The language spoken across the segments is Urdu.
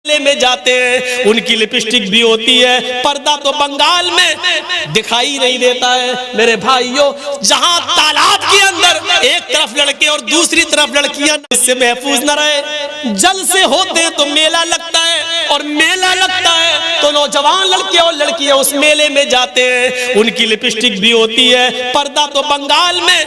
میں جاتے ہیں ان کی لپسٹک بھی ہوتی ہے، پردہ تو بنگال میں دکھائی نہیں دیتا ہے۔ میرے بھائیوں، جہاں تالاب کے اندر ایک طرف لڑکے اور دوسری طرف لڑکیاں اس سے محفوظ نہ رہے، جلسے ہوتے ہیں تو میلہ لگتا ہے، اور میلہ لگتا ہے تو نوجوان لڑکے اور لڑکیاں اس میلے میں جاتے ہیں، ان کی لپسٹک بھی ہوتی ہے، پردہ تو بنگال میں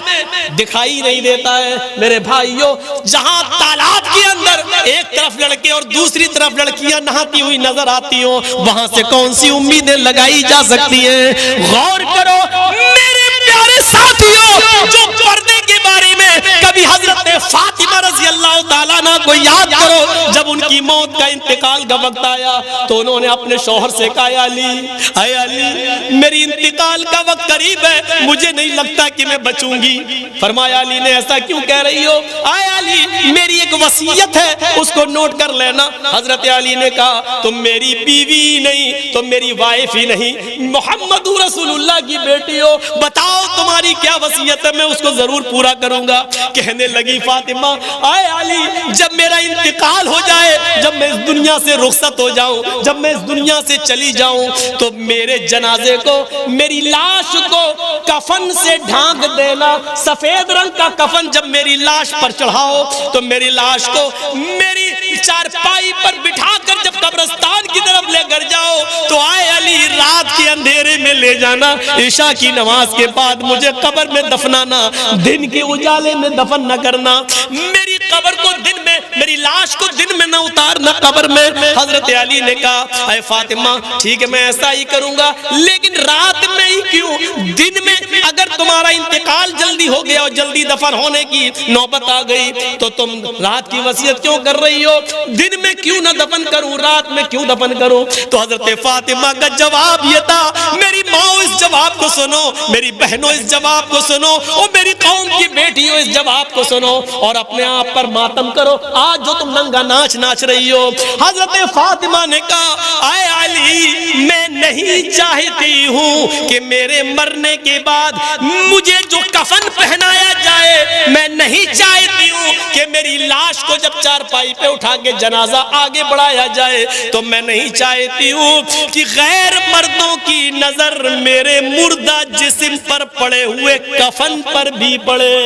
دکھائی نہیں دیتا ہے۔ میرے بھائیوں، جہاں تالاب کے اندر ایک طرف لڑکے اور دوسری طرف لڑکیاں نہاتی ہوئی نظر آتی ہوں، وہاں سے کون سی امیدیں لگائی جا سکتی ہیں؟ غور کرو میرے پیارے ساتھیوں، جو پردے کے بارے میں کبھی حضرت فاطمہ رضی اللہ تعالیٰ عنہ کو یاد کرو، جب ان کی موت کا انتقال کا وقت آیا تو انہوں نے اپنے شوہر سے کہا، اے علی میری انتقال کا وقت قریب ہے، مجھے نہیں لگتا کہ میں بچوں گی۔ فرمایا علی نے ایسا کیوں کہہ رہی ہو؟ اے علی میری ایک وصیت ہے، اس کو نوٹ کر لینا۔ حضرت علی نے کہا، تم میری بیوی نہیں، تم میری وائف ہی نہیں، محمد رسول اللہ کی بیٹی ہو، بتاؤ تمہاری کیا وصیت ہے، میں اس کو ضرور پورا کروں گا۔ کہنے لگی فاطمہ، اے علی جب میرا انتقال ہو جائے، جب میں اس دنیا سے رخصت ہو جاؤں، جب میں اس دنیا سے چلی جاؤں، تو میرے جنازے کو، میری لاش کو کفن سے ڈھانک دینا، سفید رنگ کا کفن جب میری لاش پر چڑھاؤ تو میری لاش کو میری چارپائی پر بٹھا کر جب قبرستان کی طرف لے کر جاؤ تو آئے علی رات کے اندھیرے میں لے جانا، عشاء کی نماز کے بعد مجھے قبر میں دفنانا، دن کے اجالے میں دفن نہ کرنا، میری قبر کو دن میں، میری لاش کو دن میں نہ اتارنا قبر میں۔ حضرت علی نے کہا، اے فاطمہ ٹھیک ہے میں ایسا ہی کروں گا، لیکن رات میں ہی کیوں؟ دن میں اگر تمہارا انتقال جلدی ہو گیا اور جلدی دفن ہونے کی نوبت آ گئی تو تم رات کی وصیت کیوں کر رہی ہو؟ دن میں کیوں نہ دفن کروں، رات میں کیوں دفن کروں؟ تو حضرت فاطمہ کا جواب یہ تھا، میری ماں اس جواب کو سنو، میری بہنوں اس جواب کو سنو، اور میری قوم کی بیٹیوں اس جواب کو سنو، اور اپنے آپ پر ماتم کرو آج جو تم ننگا ناچ ناچ رہی ہو۔ حضرت فاطمہ نے کہا، اے علی میں نہیں چاہتی ہوں کہ میرے مرنے کے بعد مجھے جو کفن پہنایا جائے، میں نہیں چاہتی ہوں کہ میری لاش کو جب چارپائی پہ اٹھا کے جنازہ آگے بڑھایا جائے تو میں نہیں چاہتی ہوں کہ غیر مردوں کی نظر میرے مردہ جسم پر پڑے ہوئے کفن پر بھی پڑے،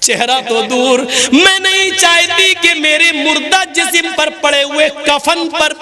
چہرہ تو دور، میں نہیں چاہتی کہ میرے مردہ جسم پر پڑے ہوئے کفن پر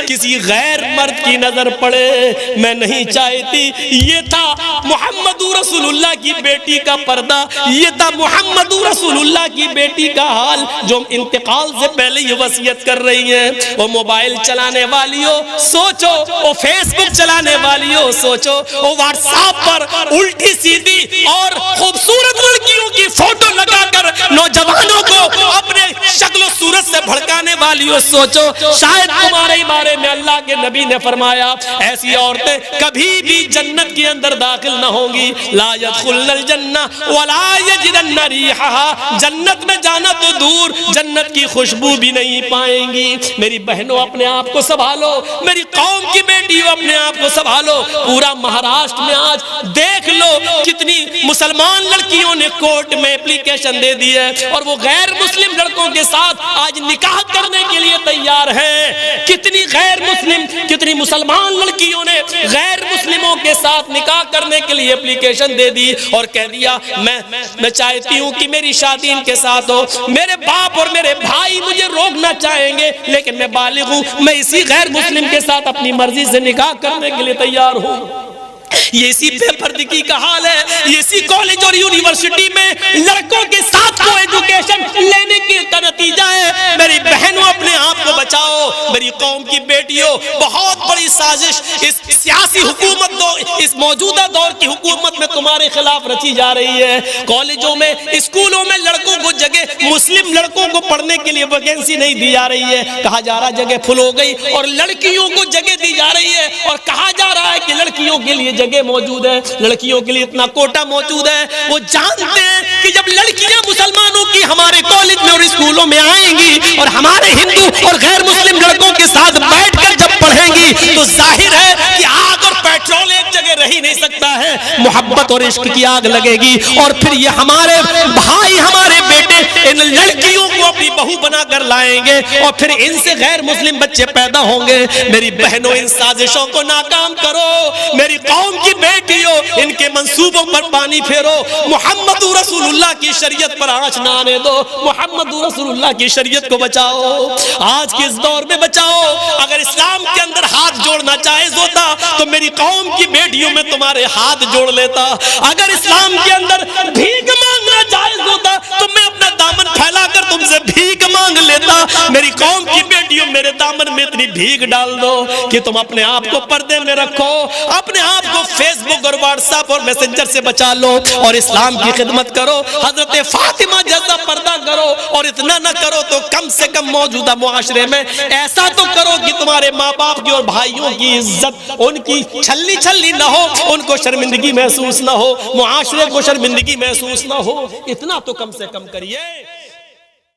کسی غیر مرد کی نظر پڑے، میں نہیں چاہتی۔ یہ تھا محمد رسول اللہ کی بیٹی کا پردہ، یہ تھا محمد رسول اللہ کی بیٹی کا حال جو انتقال سے پہلے یہ وصیت کر رہی ہیں۔ وہ موبائل چلانے والیوں سوچو، وہ فیس بک چلانے والیوں سوچو، وہ واٹس ایپ پر الٹی سیدھی اور خوبصورت لڑکیوں کی فوٹو لگا کر نوجوانوں کو اپنے شکل و صورت سے بھڑکانے والیوں سوچو، شاید تمہارے بارے میں اللہ کے نبی نے فرمایا ایسی عورتیں کبھی بھی جنت کے اندر داخل نہ ہوں گی، لا يدخلن الجنہ ولا یجدن ریحہا، جنت میں جانا تو دور جنت کی خوشبو بھی نہیں پائیں گی۔ میری بہنوں اپنے آپ کو سنبھالو، میری قوم کی بیٹیوں اپنے آپ کو سنبھالو۔ پورا مہاراشٹر میں آج دیکھ لو کتنی مسلمان لڑکیوں نے کورٹ میں اپلیکیشن دے دی ہے، اور وہ غیر مسلم لڑکوں کے ساتھ آج نکاح کرنے کے لیے تیار ہیں۔ کتنی غیر مسلم، کتنی مسلمان لڑکیوں نے غیر مسلموں کے ساتھ نکاح کرنے کے لیے اپلیکیشن دے دی اور کہہ دیا میں چاہتی ہوں کہ میری شادی ان کے ساتھ ہو، میرے باپ اور میرے بھائی مجھے روکنا چاہیں گے لیکن میں بالغ ہوں، میں اسی غیر مسلم کے ساتھ اپنی مرضی سے نکاح کرنے کے لیے تیار ہوں۔ یہ اسی بے پردگی کا حال ہے، یہ اسی کالج اور یونیورسٹی میں لڑکوں کے ساتھ کو ایجوکیشن لینے کا نتیجہ ہے۔ میری بہنوں اپنے آپ کو بچاؤ، میری قوم کی بیٹیوں، بہت بڑی سازش اس سیاسی حکومت اس موجودہ دور کی حکومت میں تمہارے خلاف رچی جا رہی ہے۔ کالجوں میں، اسکولوں میں لڑکوں کو جگہ، مسلم لڑکوں کو پڑھنے کے لیے ویکینسی نہیں دی جا رہی ہے، کہا جا رہا جگہ فل ہو گئی، اور لڑکیوں کو جگہ دی جا رہی ہے اور کہا جا رہا ہے کہ لڑکیوں کے لیے جگہ موجود ہے، لڑکیوں کے لیے اتنا کوٹا موجود ہے۔ وہ جانتے ہیں کہ جب لڑکیاں مسلمانوں کی ہمارے کالج میں اور اسکولوں میں آئیں گی اور ہمارے ہندو اور غیر مسلم لڑکوں کے ساتھ بیٹھ کر جب پڑھیں گی تو ظاہر ہے کہ آگ اور پیٹرول ایک جگہ رہ ہی نہیں سکتا ہے، محبت اور عشق کی آگ لگے گی، اور پھر یہ ہمارے بھائی، ہمارے بیٹے ان لڑکیوں کو اپنی بہو بنا کر لائیں گے اور پھر ان سے غیر مسلم بچے پیدا ہوں گے۔ میری بہنوں ان سازشوں کو ناکام کرو، میری قوم کی بیٹیوں ان کے منصوبوں پر پانی پھیرو، محمد رسول اللہ کی شریعت پر آنچ نہ آنے دو، محمد رسول اللہ کی شریعت کو بچاؤ، آج کے اس دور میں بچاؤ۔ اگر اسلام کے اندر ہاتھ جوڑنا جائز ہوتا تو میری قوم کی بیٹیوں میں تمہارے ہاتھ جوڑ لیتا، اگر اسلام کے اندر بھیک مانگنا جائز ہوتا تو میں اپنا دامن پھیلا کر تم سے بھیک مانگ لیتا۔ میری قوم کی بیٹیوں میرے دامن میں اتنی بھیک ڈال دو کہ تم اپنے آپ کو پردے میں رکھو، اپنے آپ کو فیس بک اور واٹس ایپ اور میسنجر سے بچا لو اور اسلام کی خدمت کرو، حضرت فاطمہ جیسا پردہ کرو، اور اتنا نہ کرو تو کم سے کم موجودہ معاشرے میں ایسا تو کرو کہ تمہارے ماں باپ کی اور بھائیوں کی عزت ان کی چھلی چھلی نہ ہو، ان کو شرمندگی محسوس نہ ہو، معاشرے کو شرمندگی محسوس نہ ہو، اتنا تو کم سے کم کریے۔